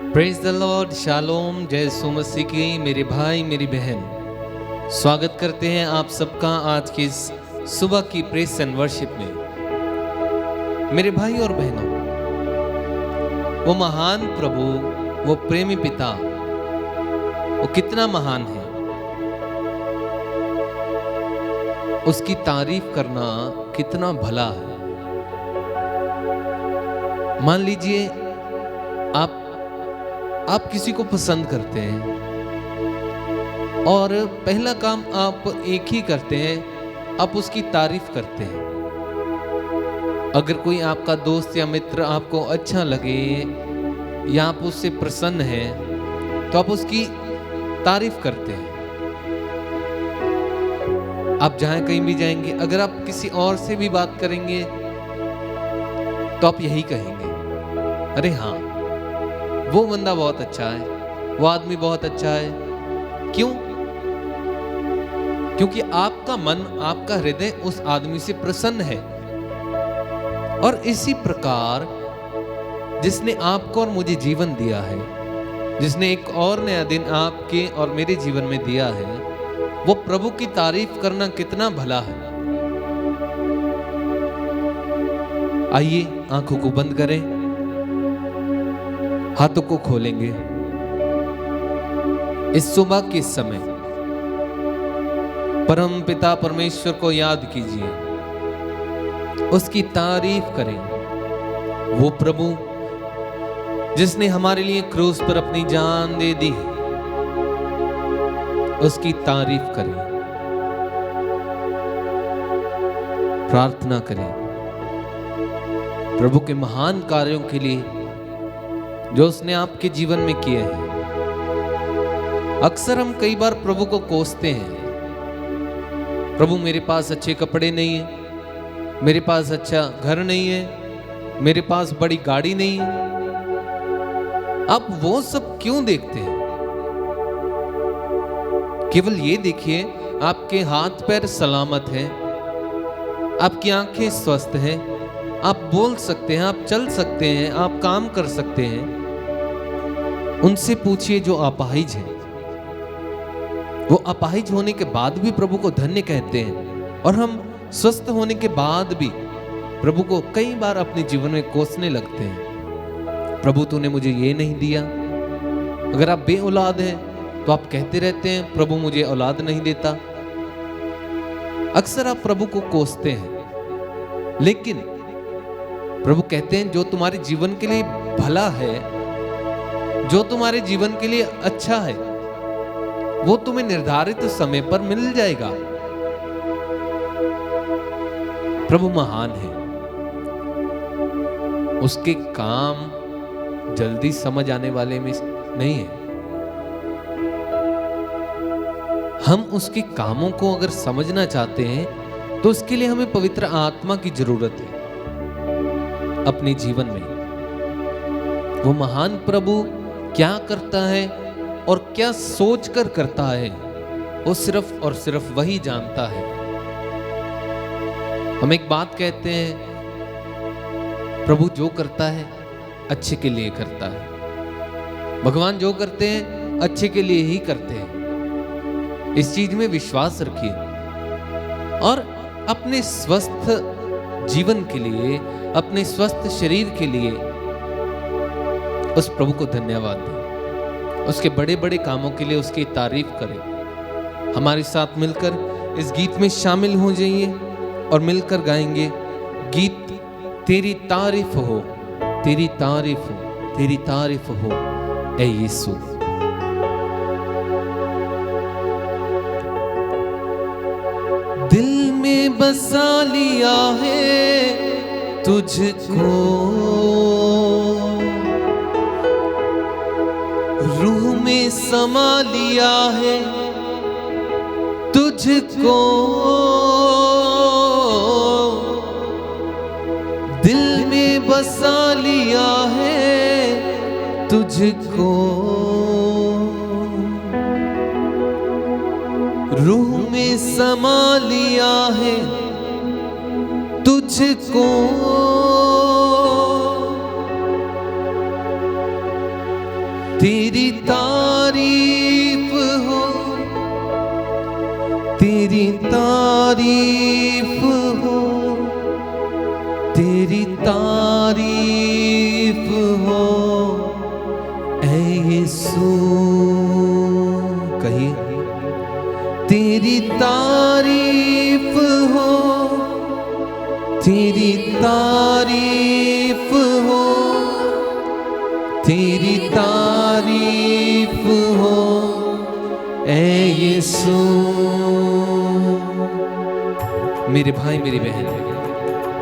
Praise the Lord, shalom, जय यीशु मसीह की। मेरे भाई मेरी बहन, स्वागत करते हैं आप सबका आज की इस सुबह की प्रेज एंड वर्शिप में। मेरे भाई और बहनों, वो महान प्रभु, वो प्रेमी पिता, वो कितना महान है, उसकी तारीफ करना कितना भला है। मान लीजिए आप किसी को पसंद करते हैं और पहला काम आप एक ही करते हैं, आप उसकी तारीफ करते हैं। अगर कोई आपका दोस्त या मित्र आपको अच्छा लगे या आप उससे प्रसन्न हैं तो आप उसकी तारीफ करते हैं। आप जहां कहीं भी जाएंगे, अगर आप किसी और से भी बात करेंगे तो आप यही कहेंगे, अरे हाँ, वो बंदा बहुत अच्छा है, वो आदमी बहुत अच्छा है। क्यों? क्योंकि आपका मन, आपका हृदय उस आदमी से प्रसन्न है। और इसी प्रकार जिसने आपको और मुझे जीवन दिया है, जिसने एक और नया दिन आपके और मेरे जीवन में दिया है, वो प्रभु की तारीफ करना कितना भला है। आइए आंखों को बंद करें, हाथों को खोलेंगे। इस सुबह के समय परम पिता परमेश्वर को याद कीजिए, उसकी तारीफ करें। वो प्रभु जिसने हमारे लिए क्रूस पर अपनी जान दे दी, उसकी तारीफ करें, प्रार्थना करें प्रभु के महान कार्यों के लिए जो उसने आपके जीवन में किए हैं। अक्सर हम कई बार प्रभु को कोसते हैं, प्रभु मेरे पास अच्छे कपड़े नहीं है, मेरे पास अच्छा घर नहीं है, मेरे पास बड़ी गाड़ी नहीं है। आप वो सब क्यों देखते हैं? केवल ये देखिए, आपके हाथ पैर सलामत हैं, आपकी आंखें स्वस्थ हैं, आप बोल सकते हैं, आप चल सकते हैं, आप काम कर सकते हैं। उनसे पूछिए जो अपाहिज हैं। वो अपाहिज होने के बाद भी प्रभु को धन्य कहते हैं, और हम स्वस्थ होने के बाद भी प्रभु को कई बार अपने जीवन में कोसने लगते हैं। प्रभु तूने मुझे ये नहीं दिया। अगर आप बे औलाद हैं तो आप कहते रहते हैं, प्रभु मुझे औलाद नहीं देता। अक्सर आप प्रभु को कोसते हैं, लेकिन प्रभु कहते हैं जो तुम्हारे जीवन के लिए भला है, जो तुम्हारे जीवन के लिए अच्छा है, वो तुम्हें निर्धारित समय पर मिल जाएगा। प्रभु महान है, उसके काम जल्दी समझ आने वाले में नहीं है। हम उसके कामों को अगर समझना चाहते हैं तो उसके लिए हमें पवित्र आत्मा की जरूरत है अपने जीवन में। वो महान प्रभु क्या करता है और क्या सोचकर करता है, वो सिर्फ और सिर्फ वही जानता है। हम एक बात कहते हैं, प्रभु जो करता है अच्छे के लिए करता है। भगवान जो करते हैं अच्छे के लिए ही करते हैं। इस चीज में विश्वास रखिए और अपने स्वस्थ जीवन के लिए, अपने स्वस्थ शरीर के लिए उस प्रभु को धन्यवाद दें। उसके बड़े बड़े कामों के लिए उसकी तारीफ करें। हमारे साथ मिलकर इस गीत में शामिल हो जाइए और मिलकर गाएंगे गीत, तेरी तारीफ हो, तेरी तारीफ हो, तेरी तारीफ हो ऐ यीशु। दिल में बसा लिया है तुझको, रूह में समा लिया है तुझको, दिल में बसा लिया है तुझको, रूह में समा लिया है तुझको। तेरी तारीफ हो, तेरी तारीफ हो, तेरी तारीफ हो ऐ यीशु। कहिए, तेरी तारीफ हो, तेरी तारीफ हो, तेरी तारीफ हो ऐ यीशु। मेरे भाई मेरी बहन,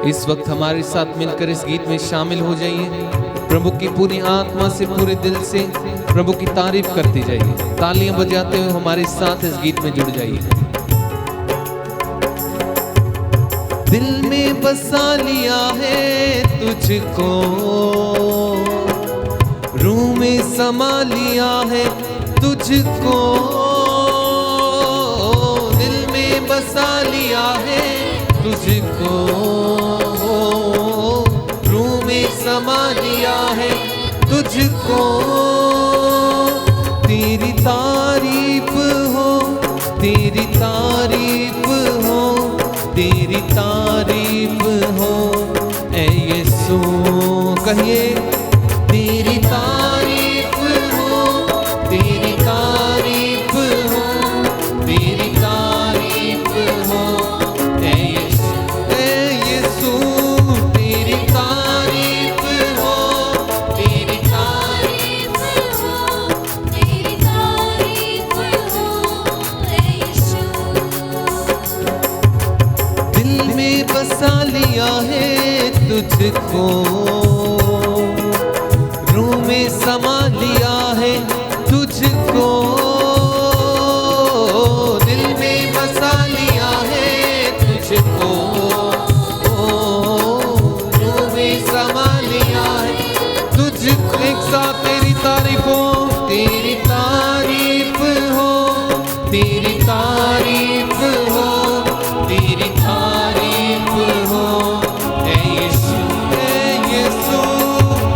इस वक्त हमारे साथ मिलकर इस गीत में शामिल हो जाइए। प्रभु की पूरी आत्मा से, पूरे दिल से प्रभु की तारीफ करती जाइए। तालियां बजाते हुए हमारे साथ इस गीत में जुड़ जाइए। दिल में बसा लिया है तुझको, रूह में समा लिया है तुझको। दिल में बसा लिया है तुझको, रूह में समा लिया है तुझको। तेरी तारीफ हो, तेरी तारीफ हो, तेरी तारीफ हो ऐ यीशु। कहिए, तेरी तारीफ हो, तेरी तारीफ हो, तेरी तारीफ हो ऐ यीशु। ऐ यीशु, तेरी तारीफ हो, तेरी तारीफ हो, तेरी तारीफ हो ऐ यीशु। दिल में बसा लिया है तुझको, रूह में समा लिया है तुझको। दिल में बसा लिया है तुझको, रूह में समा लिया है तुझको। एक साथ तेरी तारीफ हो, तेरी तारीफ हो, तेरी तारीफ हो, तेरी तारीफ हो ऐ यीशु। ऐ यीशु,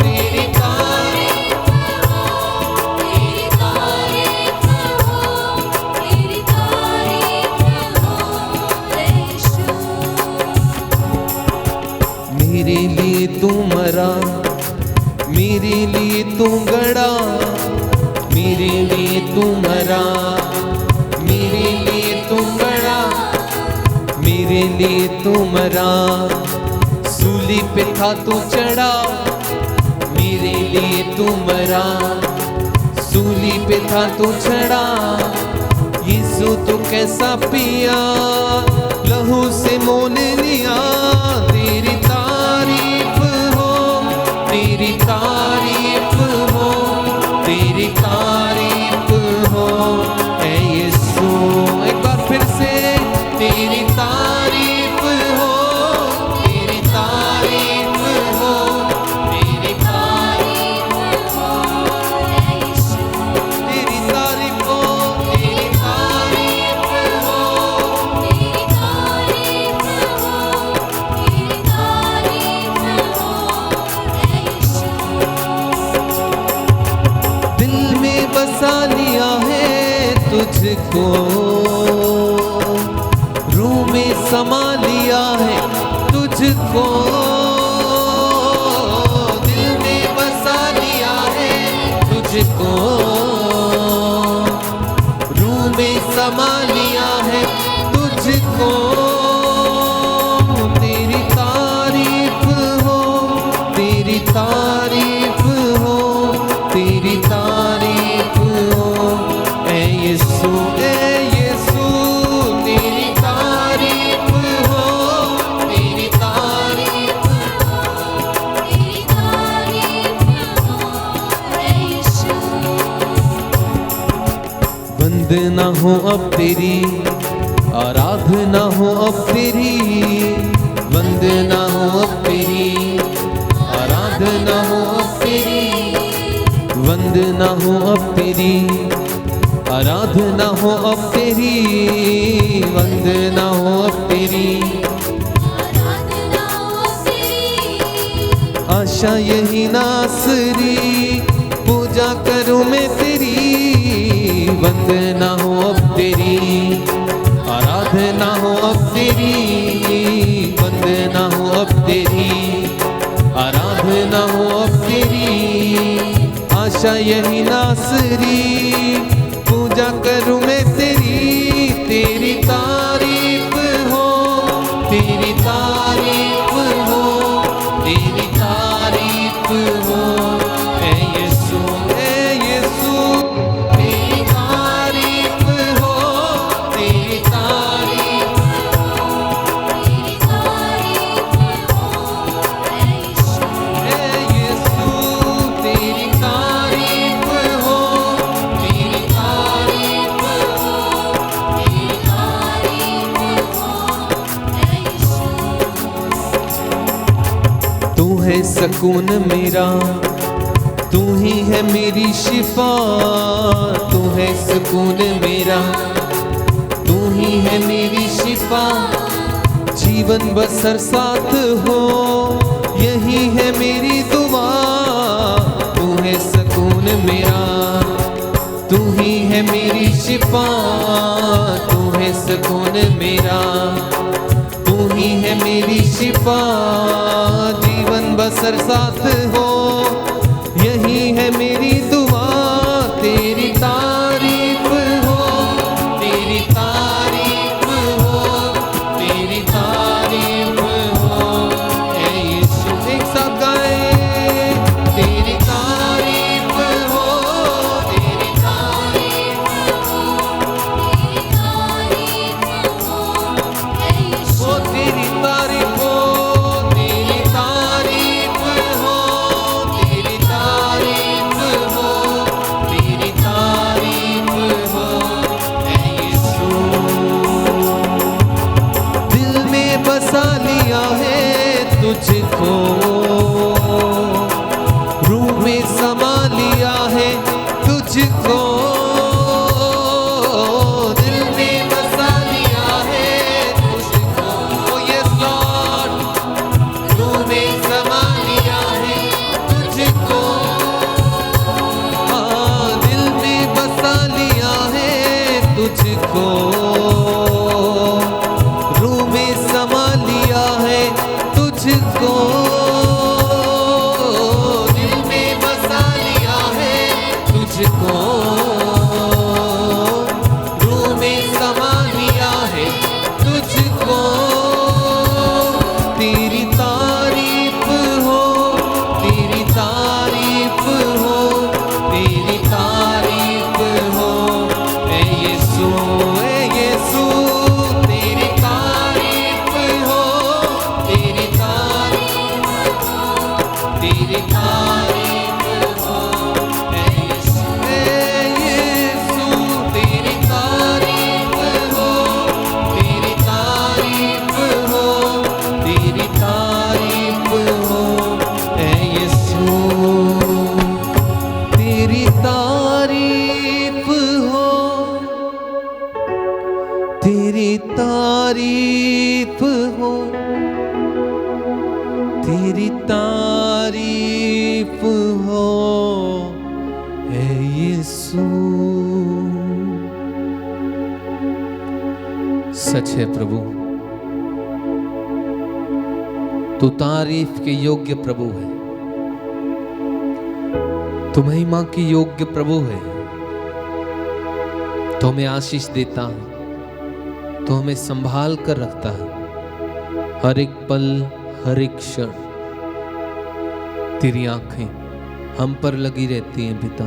तेरी तारीफ हो, तेरी तारीफ हो, तेरी तारीफ हो ऐ यीशु। मेरे लिए तू मरा, मेरे लिए तू गड़ा, मेरे लिए तू मरा, मेरे लिए तू गड़ा, मेरे लिए तू मरा। सूली पे था तू चढ़ा, मेरे लिए तू मरा, सूली पे था तू चढ़ा। यीशु तू कैसा पिया, लहू से मोल लिया। तेरी तारीफ हो, तेरी तारीफ हो, तेरी तारीफ हो ऐ यीशु। एक बार फिर से, तेरी तारीफ हो, तेरी तारीफ हो, तेरी तारीफ हो ऐ यीशु। तेरी तारीफ हो, तेरी तारीफ हो, तेरी तारीफ हो, तेरी तारीफ हो ऐ यीशु। दिल में बसा लिया है तुझको, रूह में समा लिया है तुझको। दिल में बसा लिया है तुझको, रूह में समा लिया है तुझको। तेरी तारीफ हो, तेरी तारीफ हो, तेरी तारीफ हो ऐ यीशु। ऐ यीशु, तेरी तारीफ हो, तेरी तारीफ हो, तेरी तारीफ हो ऐ यीशु। वंदना हो अब तेरी, आराधना हो अब तेरी। वंदना हो अब तेरी, आराधना हो अब तेरी। वंदना हो अब तेरी, आराधना हो अब तेरी। वंदना हो अब तेरी, आशा यही नासरी, पूजा पूजा करूं मैं तेरी, वंदना हो अब तेरी, आराधना हो अब तेरी, वंदना हो अब तेरी, आराधना हो अब तेरी, आशा यही नासरी, पूजा करूं मैं तेरी, तेरी तारीफ हो, तेरी तारीफ हो, तेरी तारीफ हो, ऐ यीशु, ऐ यीशु, तेरी तारीफ हो, तेरी तारीफ ऐ यीशु, तेरी तारीफ हो, तेरी तारीफ तू है सकून मेरा, तू ही है मेरी शिफा, तू है सकून मेरा, तू ही है मेरी शिफा, जीवन बसर साथ हो, यही है मेरी दुआ, तू है सकून मेरा, तू ही है मेरी शिफा, तू है सकून मेरा, तू ही है मेरी शिफा, जीवन बसर साथ हो, यही है मेरी दुआ, तेरी तारीफ हो, तेरी तारीफ हो, तेरी तारीफ हो, ऐ यीशु, एक साथ गाएं, तेरी तारीफ हो, तेरी तारीफ हो, तेरी तारीफ हो, तेरी तारीफ हो, तेरी तारीफ हो, तेरी तारीफ हो, ऐ यीशु। दिल में बसा लिया है तुझको, रूह में समा लिया है तुझको, दिल में बसा लिया है तुझको, यस लॉर्ड, रूह में समा लिया है तुझको, दिल में बसा लिया है तुझको, रूह में समा लिया है तुझको, दिल में बसा लिया है तुझको, रूह में समा लिया है तुझको, तेरी तारीफ हो, तेरी तारीफ हो, तेरी तारीफ हो, ऐ यीशु, ऐ यीशु, तेरी तारीफ हो, तेरी तारीफ हो, तेरी तारीफ हो, ऐ यीशु, तेरी तारीफ हो, तेरी तारीफ हो, तेरी तारीफ हो, ऐ यीशु, तेरी तारीफ हो, तेरी तारीफ हो, तेरी तारीफ हो, ऐ यीशु। सच है प्रभु, तू तारीफ के योग्य प्रभु है, तू महिमा की योग्य प्रभु है, तो हमें आशीष देता है, तो हमें संभाल कर रखता है, हर एक पल हर एक क्षण तेरी आंखें हम पर लगी रहती हैं पिता।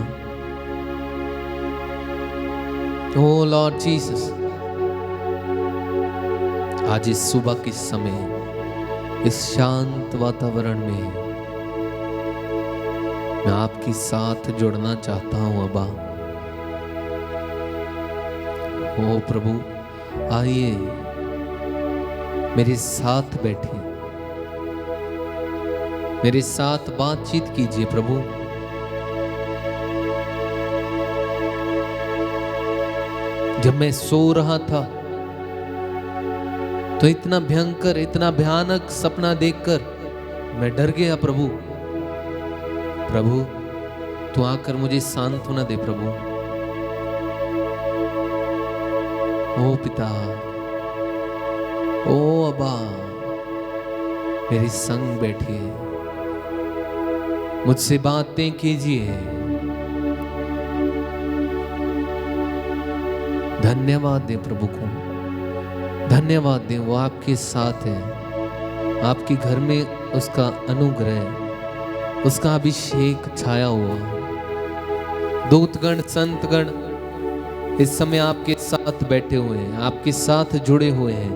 ओ लॉर्ड जीसस, आज इस सुबह के समय इस शांत वातावरण में मैं आपके साथ जुड़ना चाहता हूं अब्बा। ओ प्रभु, आइए मेरे साथ बैठिए, मेरे साथ बातचीत कीजिए प्रभु। जब मैं सो रहा था तो इतना भयंकर, इतना भयानक सपना देखकर मैं डर गया प्रभु। प्रभु तू आकर मुझे सांत्वना दे प्रभु। ओ पिता, ओ अबा, मेरे संग बैठिए, मुझसे बातें कीजिए। धन्यवाद दे प्रभु को, धन्यवाद दे, वो आपके साथ है। आपके घर में उसका अनुग्रह, उसका अभिषेक छाया हुआ। दूतगण, संतगण इस समय आपके साथ बैठे हुए हैं, आपके साथ जुड़े हुए हैं।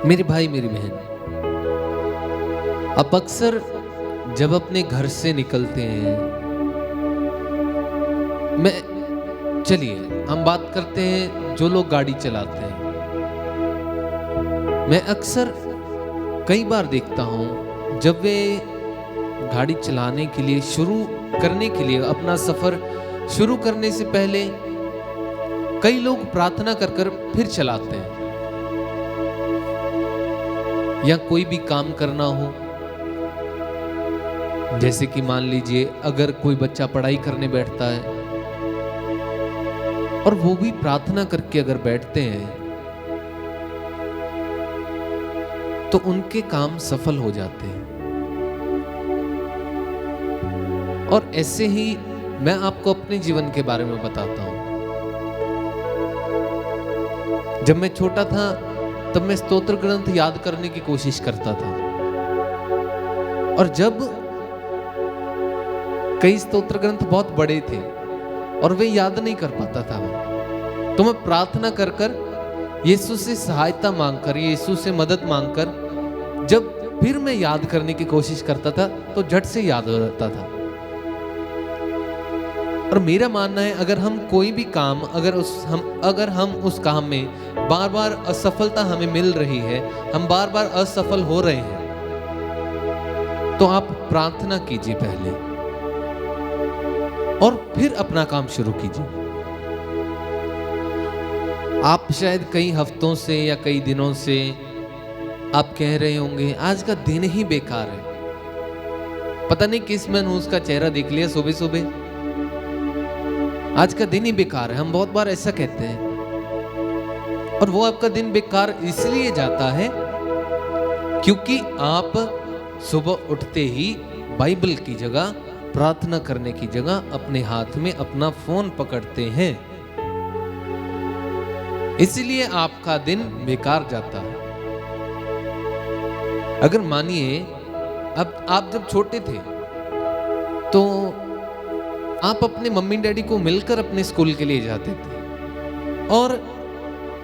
मेरे भाई, मेरी बहन, आप अक्सर जब अपने घर से निकलते हैं, चलिए हम बात करते हैं जो लोग गाड़ी चलाते हैं। मैं अक्सर कई बार देखता हूं, जब वे गाड़ी चलाने के लिए शुरू करने के लिए अपना सफर शुरू करने से पहले कई लोग प्रार्थना कर कर फिर चलाते हैं। या कोई भी काम करना हो, जैसे कि मान लीजिए अगर कोई बच्चा पढ़ाई करने बैठता है और वो भी प्रार्थना करके अगर बैठते हैं तो उनके काम सफल हो जाते हैं। और ऐसे ही मैं आपको अपने जीवन के बारे में बताता हूं। जब मैं छोटा था तब मैं स्तोत्र ग्रंथ याद करने की कोशिश करता था, और जब कई स्तोत्र ग्रंथ बहुत बड़े थे और वे याद नहीं कर पाता था, तो मैं प्रार्थना कर कर यीशु से सहायता मांगकर, यीशु से मदद मांगकर जब फिर मैं याद करने की कोशिश करता था तो झट से याद हो जाता था। और मेरा मानना है, अगर हम कोई भी काम, अगर हम उस काम में बार बार असफलता हमें मिल रही है, हम बार बार असफल हो रहे हैं, तो आप प्रार्थना कीजिए पहले और फिर अपना काम शुरू कीजिए। आप शायद कई हफ्तों से या कई दिनों से आप कह रहे होंगे आज का दिन ही बेकार है। पता नहीं किस मनहूस का चेहरा देख लिया सुबह सुबह, आज का दिन ही बेकार है। हम बहुत बार ऐसा कहते हैं, और वो आपका दिन बेकार इसलिए जाता है क्योंकि आप सुबह उठते ही बाइबल की जगह, प्रार्थना करने की जगह अपने हाथ में अपना फोन पकड़ते हैं, इसलिए आपका दिन बेकार जाता है। अगर मानिए अब आप जब छोटे थे तो आप अपने मम्मी डैडी को मिलकर अपने स्कूल के लिए जाते थे और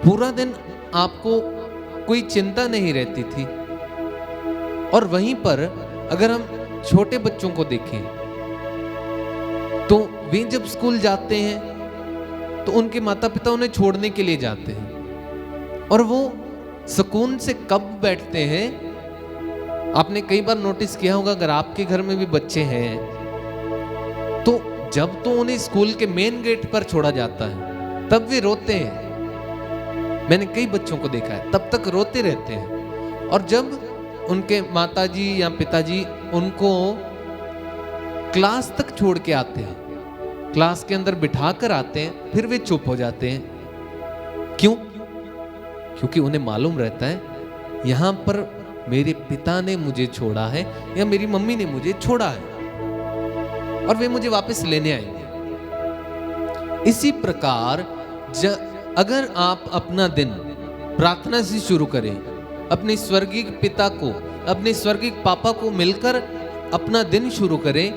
पूरा दिन आपको कोई चिंता नहीं रहती थी। और वहीं पर अगर हम छोटे बच्चों को देखें तो वे जब स्कूल जाते हैं तो उनके माता पिता उन्हें छोड़ने के लिए जाते हैं, और वो सुकून से कब बैठते हैं। आपने कई बार नोटिस किया होगा, अगर आपके घर में भी बच्चे हैं तो जब तो उन्हें स्कूल के मेन गेट पर छोड़ा जाता है तब वे रोते हैं। मैंने कई बच्चों को देखा है, तब तक रोते रहते हैं, और जब उनके माताजी या पिताजी उनको क्लास तक छोड़ के आते हैं, क्लास के अंदर बिठा कर आते हैं, फिर वे चुप हो जाते हैं। क्यों? क्योंकि उन्हें मालूम रहता है यहां पर मेरे पिता ने मुझे छोड़ा है या मेरी मम्मी ने मुझे छोड़ा है और वे मुझे वापस लेने आएंगे। इसी प्रकार अगर आप अपना दिन प्रार्थना से शुरू करें, अपने स्वर्गीय पिता को, अपने स्वर्गीय पापा को मिलकर अपना दिन शुरू करें,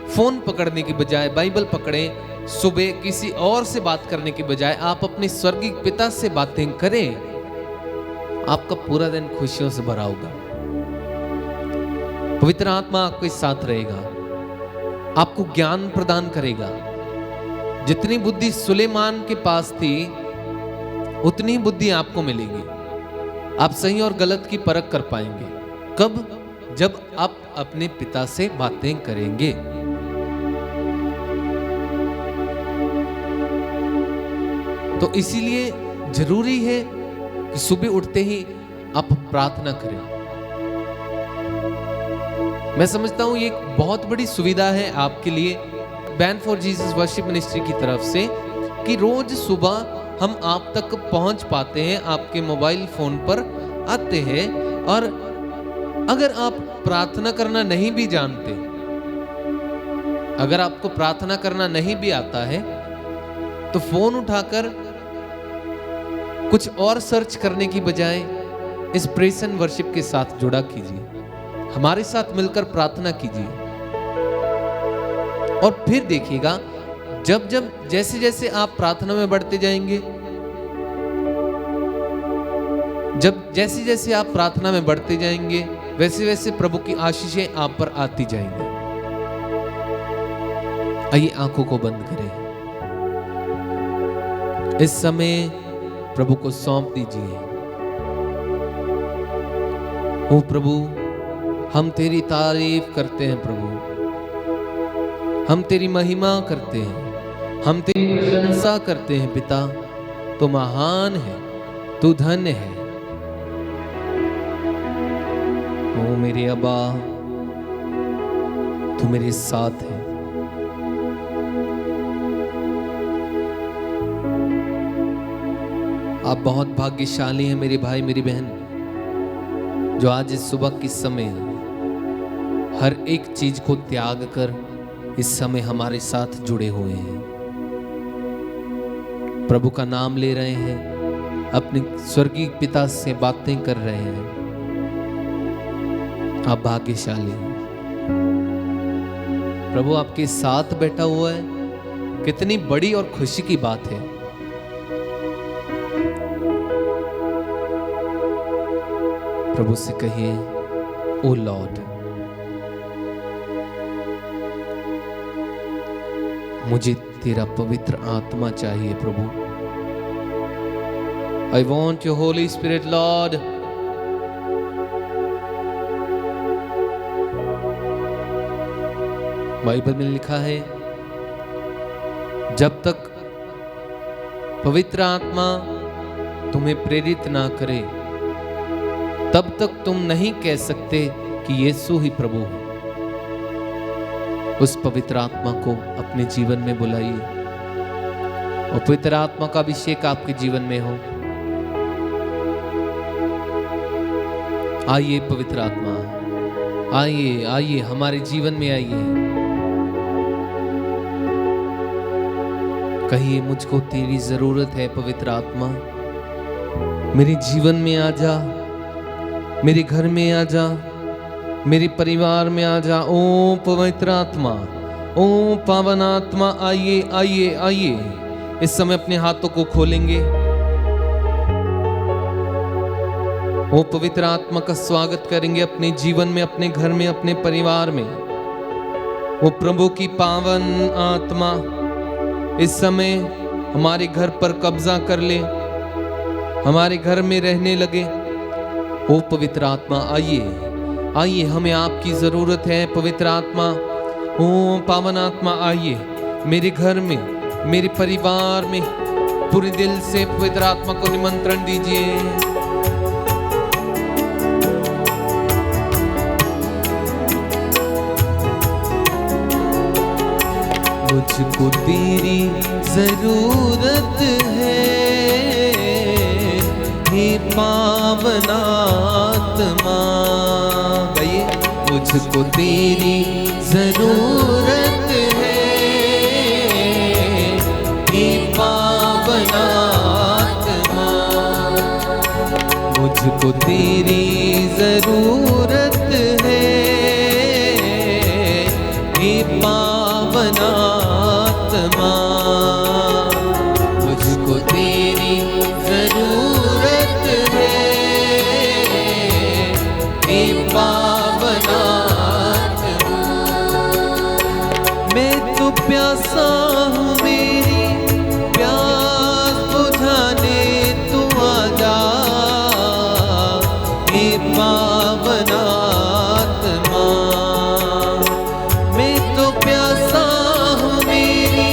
फोन पकड़ने की बजाय बाइबल पकड़ें, सुबह किसी और से बात करने की बजाय आप अपने स्वर्गीय पिता से बातें करें, आपका पूरा दिन खुशियों से भरा होगा। पवित्र आत्मा आपके साथ रहेगा, आपको ज्ञान प्रदान करेगा। जितनी बुद्धि सुलेमान के पास थी उतनी ही बुद्धि आपको मिलेगी। आप सही और गलत की परख कर पाएंगे। कब? जब आप अपने पिता से बातें करेंगे। तो इसीलिए जरूरी है कि सुबह उठते ही आप प्रार्थना करें। मैं समझता हूं ये एक बहुत बड़ी सुविधा है आपके लिए band for Jesus worship ministry की तरफ से कि रोज सुबह हम आप तक पहुंच पाते हैं, आपके मोबाइल फोन पर आते हैं। और अगर आप प्रार्थना करना नहीं भी जानते, अगर आपको प्रार्थना करना नहीं भी आता है, तो फोन उठाकर कुछ और सर्च करने की बजाय इस प्रेज एंड वर्शिप के साथ जुड़ा कीजिए, हमारे साथ मिलकर प्रार्थना कीजिए। और फिर देखिएगा जब जब जैसे जैसे आप प्रार्थना में बढ़ते जाएंगे, जैसे जैसे आप प्रार्थना में बढ़ते जाएंगे, वैसे वैसे प्रभु की आशीषें आप पर आती जाएंगी। आइए आंखों को बंद करें, इस समय प्रभु को सौंप दीजिए। ओ प्रभु, हम तेरी तारीफ करते हैं प्रभु, हम तेरी महिमा करते हैं, हम तेरी प्रशंसा करते हैं। पिता, तू महान है, तू धन्य है। ओ मेरे अब्बा, तू मेरे साथ है। आप बहुत भाग्यशाली हैं मेरे भाई मेरी बहन, जो आज इस सुबह के समय हर एक चीज को त्याग कर इस समय हमारे साथ जुड़े हुए हैं, प्रभु का नाम ले रहे हैं, अपने स्वर्गीय पिता से बातें कर रहे हैं। आप भाग्यशाली हैं। प्रभु आपके साथ बैठा हुआ है, कितनी बड़ी और खुशी की बात है। प्रभु से कहिए, ओ लॉर्ड, मुझे तेरा पवित्र आत्मा चाहिए प्रभु। I want your Holy Spirit, Lord. Bible में लिखा है, जब तक पवित्र आत्मा तुम्हें प्रेरित ना करे, तब तक तुम नहीं कह सकते कि यीशु ही प्रभु है। उस पवित्र आत्मा को अपने जीवन में बुलाइए और पवित्र आत्मा का अभिषेक आपके जीवन में हो। आइए पवित्र आत्मा, आइए आइए हमारे जीवन में आइए। कहिए, मुझको तेरी जरूरत है पवित्र आत्मा, मेरे जीवन में आ जा, मेरे घर में आ जा, मेरे परिवार में आ जा। ओ पवित्र आत्मा, ओ पावन आत्मा, आइए आइए आइए। इस समय अपने हाथों को खोलेंगे, ओ पवित्र आत्मा का स्वागत करेंगे अपने जीवन में, अपने घर में, अपने परिवार में। वो प्रभु की पावन आत्मा इस समय हमारे घर पर कब्जा कर ले, हमारे घर में रहने लगे। ओ पवित्र आत्मा, आइए आइए, हमें आपकी जरूरत है पवित्र आत्मा। ओ पावन आत्मा, आइए मेरे घर में, मेरे परिवार में। पूरे दिल से पवित्र आत्मा को निमंत्रण दीजिए। मुझको तेरी जरूरत है, हे पावन आत्मा। गाइए, मुझको तेरी जरूरत है, हे पावन आत्मा। मुझको तेरी जरूरत है, हे पावन आत्मा। मुझको तेरी जरूरत है, हे पावन आत्मा। मैं तो प्यासा हूँ, मेरी प्यास बुझाने तू आ जा, हे पावन आत्मा। मैं तो प्यासा हूँ, मेरी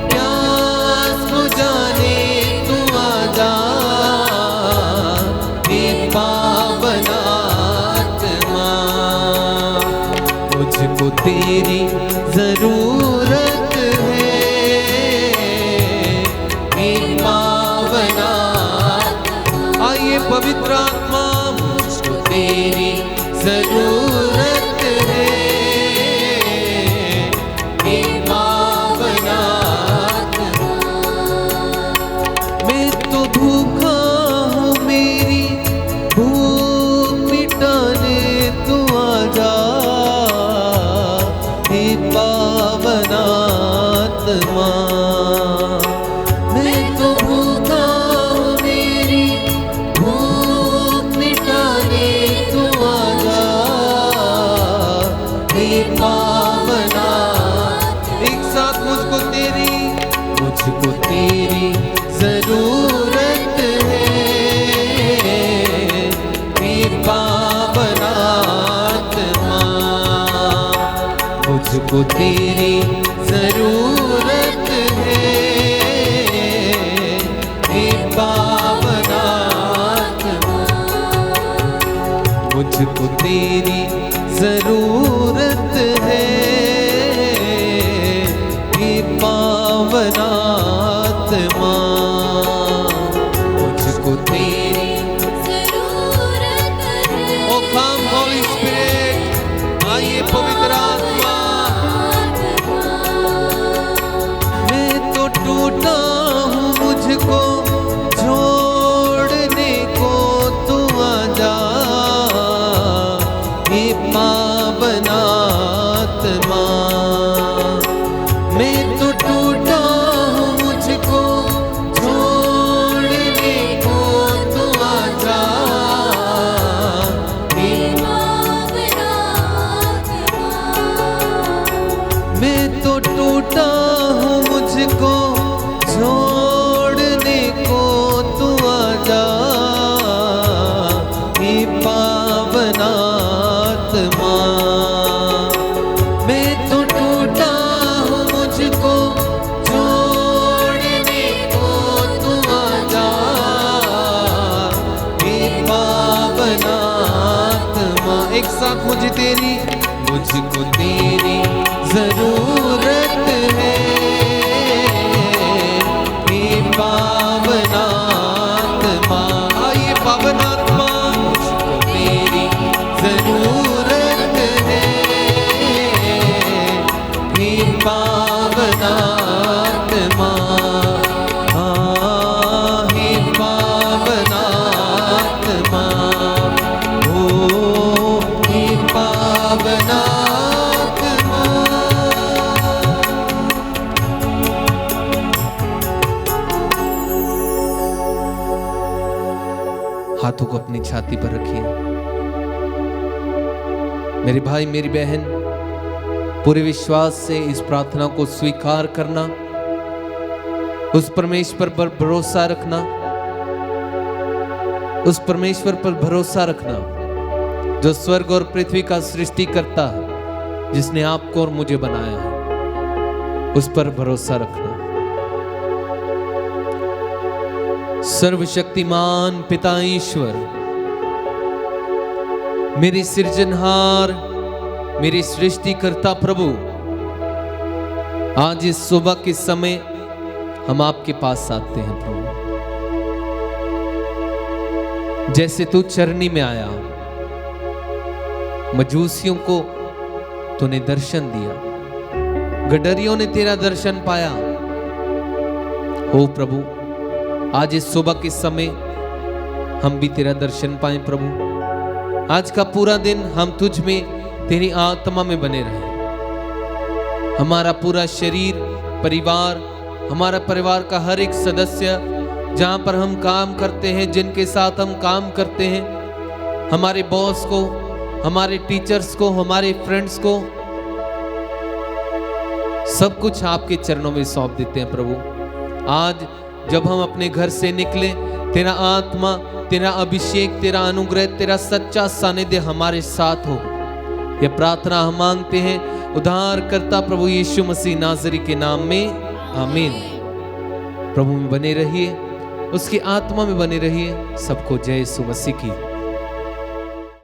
प्यास बुझाने तू आ जा, पावन आत्मा, मुझको तेरी जरूरत है, हे पावन आत्मा। आइए पवित्र आत्मा, मुझको तेरी जरूरत है, हे पावन आत्मा। मैं तो भूखा हूँ, मेरी भूख मिटाने तू आजा, हे पावन आत्मा। मैं तो भूखा हूँ, मेरी भूख मिटाने तू आजा, हे पावन आत्मा। एक साथ मुझको तेरी जरूरत है, हे पावन आत्मा, मुझको तेरी जरूरत है, हे पावन आत्मा, मुझको तेरी जरूरत है, हे पावन आत्मा, मुझको तेरी जरूरत है। ओ कम होली स्पिरिट, आइए पवित्र आत्मा। मैं तो टूटा हूँ, मुझको जोड़ने को तू आजा, हे पावन आत्मा। मैं तो टूटा हूँ, मुझको जोड़ने को तू आजा, हे पावन आत्मा। मैं तो टूटा हूँ, मुझको जोड़ने को तू आजा, हे पावन आत्मा। मैं तो टूटा हूँ, मुझको जोड़ने को तू आजा, हे पावन आत्मा। एक साथ मुझको तेरी जरूरत है, हे पावन आत्मा। आइए पावन आत्मा, मुझको तेरी जरूरत है, हे पावन आत्मा। हे पावन आत्मा, ओ हे पावन आत्मा। हाथों को अपनी छाती पर रखिए। मेरे भाई मेरी बहन, पूरे विश्वास से इस प्रार्थना को स्वीकार करना, उस परमेश्वर पर भरोसा रखना, उस परमेश्वर पर भरोसा रखना जो स्वर्ग और पृथ्वी का सृष्टि करता है, जिसने आपको और मुझे बनाया है, उस पर भरोसा रखना। सर्वशक्तिमान पिता ईश्वर, मेरे सृजनहार, मेरे सृष्टिकर्ता प्रभु, आज इस सुबह के समय हम आपके पास आते हैं प्रभु। जैसे तू चरनी में आया, मजूसियों को तूने दर्शन दिया, गडरियों ने तेरा दर्शन पाया। हो प्रभु, आज इस सुबह के समय हम भी तेरा दर्शन पाएं प्रभु। आज का पूरा दिन हम तुझ में, तेरी आत्मा में बने रहें। हमारा पूरा शरीर, परिवार, हमारा परिवार का हर एक सदस्य, जहां पर हम काम करते हैं, जिनके साथ हम काम करते हैं, हमारे बॉस को, हमारे टीचर्स को, हमारे फ्रेंड्स को, सब कुछ आपके चरणों में सौंप देते हैं प्रभु। आज जब हम अपने घर से निकले, तेरा आत्मा, तेरा अभिषेक, तेरा अनुग्रह, तेरा सच्चा सानिध्य हमारे साथ हो। यह प्रार्थना हम मांगते हैं उद्धारकर्ता प्रभु यीशु मसीह नाज़री के नाम में, आमीन। प्रभु में बने रहिए, उसकी आत्मा में बने रहिए। सबको जय यीशु मसीह की।